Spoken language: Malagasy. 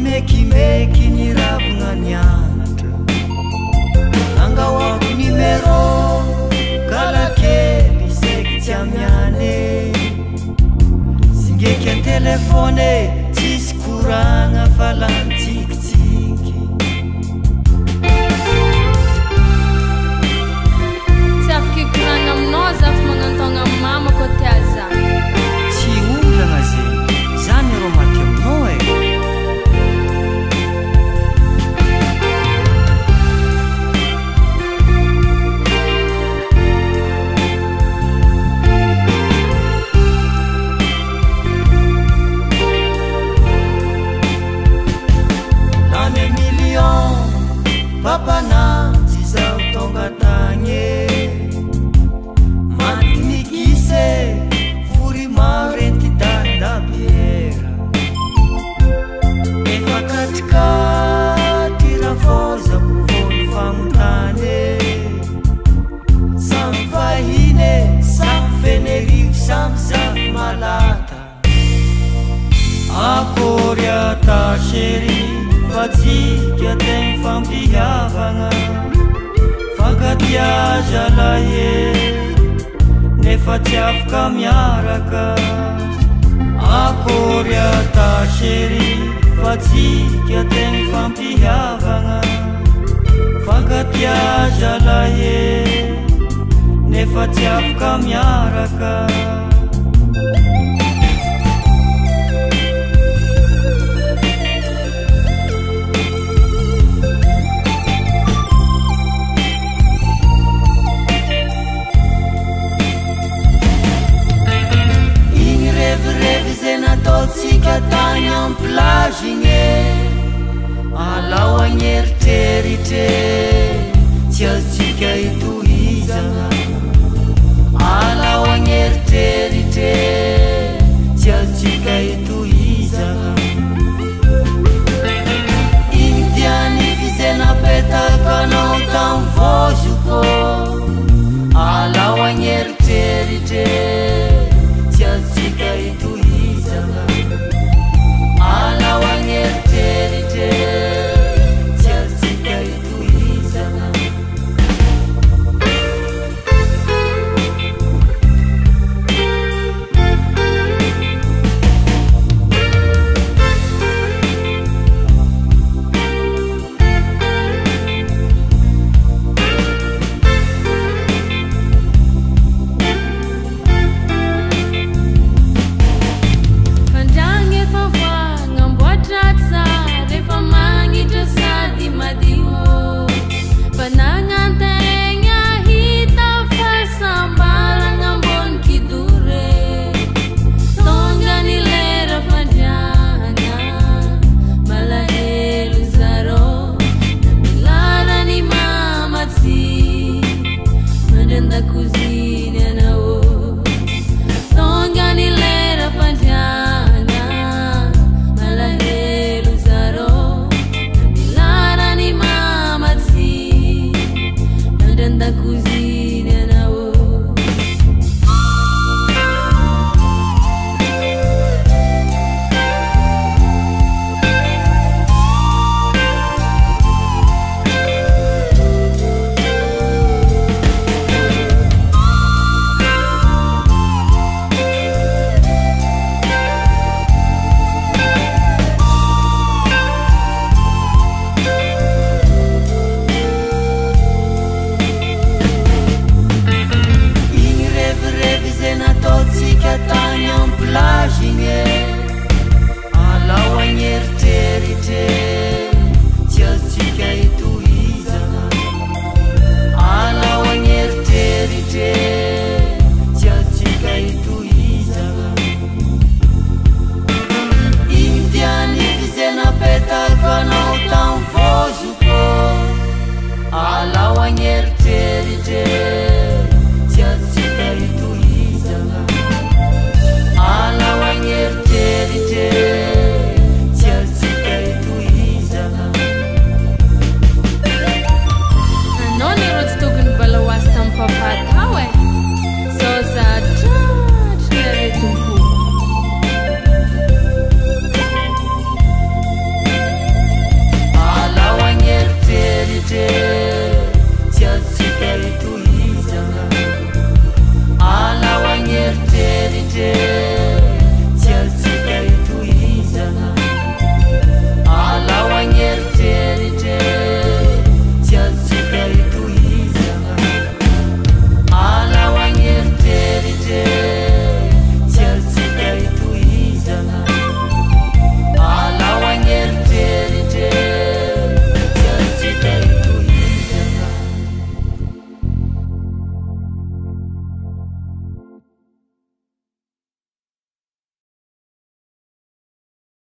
mekimeky ny ravagna nianatra angahoako numero kalakely saiky tsy amiane singeky an-telefone tsisy koragna fa lantsikitsiky tsy afaky koragna aminao zafy magnantogna amin'ny mama koa tia za tsy olagna zay zany rô maty aminao e Papana zizao tonga tagny maty mikise vory marety dandabiera efa katrikaty rafozako volo famontany samy fahine samy fenerivo samy zafy malata akory atashery fatsika tegna fampihavagna fankatiaza lahe nefa tsy afaka miaraka akory atashery fatsika tegna fampihavagna fankatiaza lahe nefa tsy afaka miaraka Tsika tany am plage igny alao agneritreritry tsy azotsika hitohizana alao agneritreritry